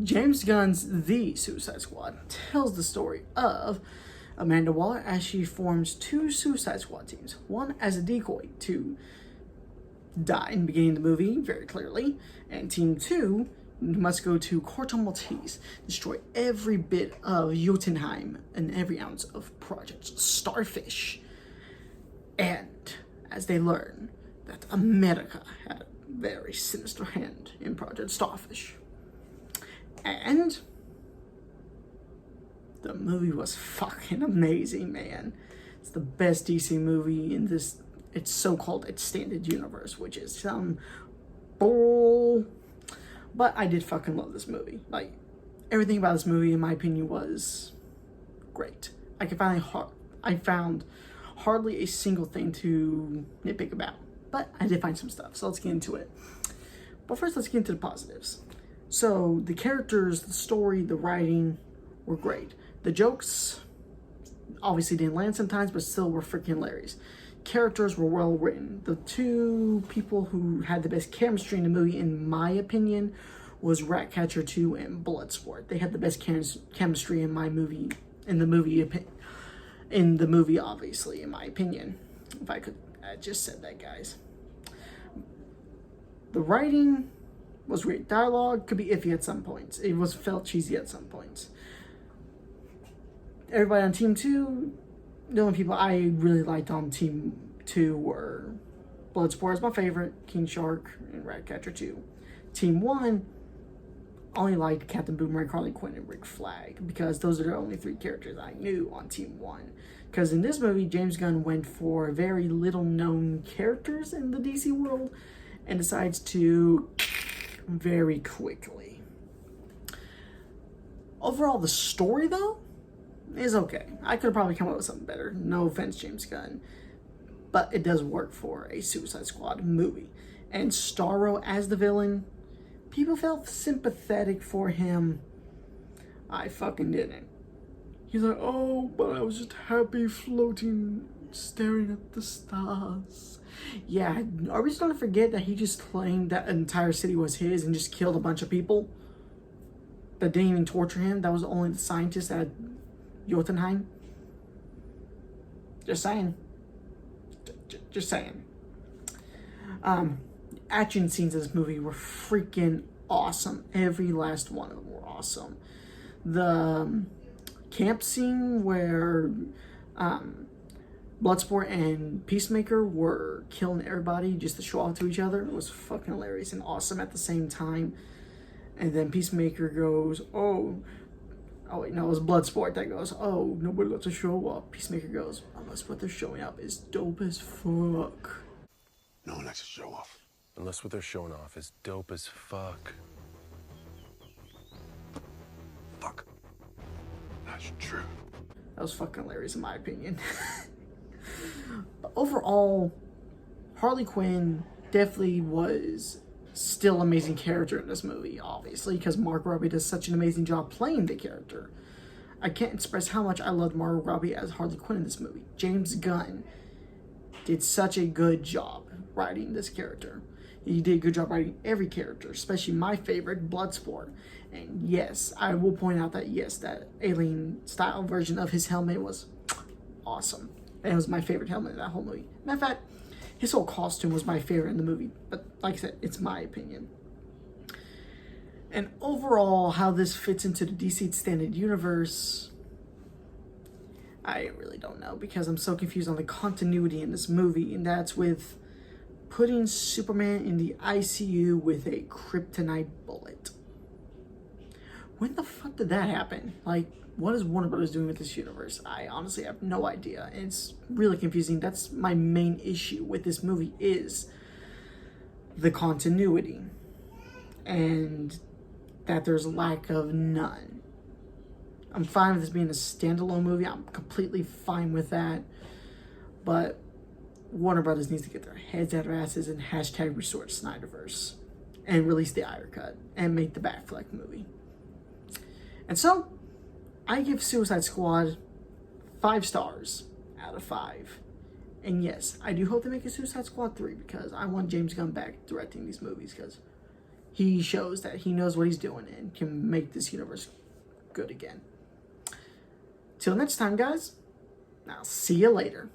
James Gunn's The Suicide Squad tells the story of Amanda Waller as she forms two Suicide Squad teams. One as a decoy to die in the beginning of the movie, very clearly, and Team 2 must go to Corto Maltese, destroy every bit of Jotunheim and every ounce of Project Starfish. And as they learn that America had a very sinister hand in Project Starfish. And the movie was fucking amazing, man. It's the best DC movie in this, it's so-called extended universe, which is some bull. But I did fucking love this movie. Like, everything about this movie, in my opinion, was great. I found hardly a single thing to nitpick about. But I did find some stuff, so let's get into it. But first, let's get into the positives. So, the characters, the story, the writing were great. The jokes obviously didn't land sometimes, but still were freaking hilarious. Characters were well written. The two people who had the best chemistry in the movie, in my opinion, was Ratcatcher 2 and Bloodsport. They had the best chemistry in the movie, obviously, in my opinion. If I could, I just said that, guys. The writing was great. Dialogue could be iffy at some points. It felt cheesy at some points. Everybody on Team 2, the only people I really liked on Team 2 were Bloodsport is my favorite, King Shark, and Ratcatcher 2. Team 1, only liked Captain Boomerang, Harley Quinn, and Rick Flag, because those are the only three characters I knew on Team 1. Because in this movie, James Gunn went for very little known characters in the DC world, and decides to very quickly. Overall, the story, though, is okay. I could have probably come up with something better. No offense, James Gunn. But it does work for a Suicide Squad movie. And Starro as the villain, people felt sympathetic for him. I fucking didn't. He's like, oh, but I was just happy floating, staring at the stars. Yeah, are we just gonna forget that he just claimed that an entire city was his and just killed a bunch of people that didn't even torture him? That was only the scientists at Jotunheim. Just saying. Just saying. Action scenes in this movie were freaking awesome. Every last one of them were awesome. The camp scene where Bloodsport and Peacemaker were killing everybody just to show off to each other was fucking hilarious and awesome at the same time. And then Peacemaker goes, oh wait, no, it was Bloodsport that goes, oh, nobody lets us show up. Peacemaker goes, unless what they're showing up is dope as fuck. No one lets us show off. Unless what they're showing off is dope as fuck. Fuck. That's true. That was fucking hilarious in my opinion. But overall, Harley Quinn definitely was still an amazing character in this movie, obviously, because Margot Robbie does such an amazing job playing the character. I can't express how much I loved Margot Robbie as Harley Quinn in this movie. James Gunn did such a good job writing this character. He did a good job writing every character, especially my favorite, Bloodsport. And yes, I will point out that yes, that alien-style version of his helmet was awesome. And it was my favorite helmet in that whole movie. Matter of fact, his whole costume was my favorite in the movie. But like I said, it's my opinion. And overall, how this fits into the DC Extended Universe, I really don't know, because I'm so confused on the continuity in this movie. And that's with putting Superman in the ICU with a kryptonite bullet. When the fuck did that happen? Like, what is Warner Brothers doing with this universe? I honestly have no idea. And it's really confusing. That's my main issue with this movie, is the continuity. And that there's lack of none. I'm fine with this being a standalone movie. I'm completely fine with that. But Warner Brothers needs to get their heads out of their asses and hashtag restore Snyderverse. And release the Ayer cut. And make the Batfleck movie. And so, I give Suicide Squad 5 stars out of 5. And yes, I do hope they make a Suicide Squad 3, because I want James Gunn back directing these movies, because he shows that he knows what he's doing and can make this universe good again. Till next time, guys, I'll see you later.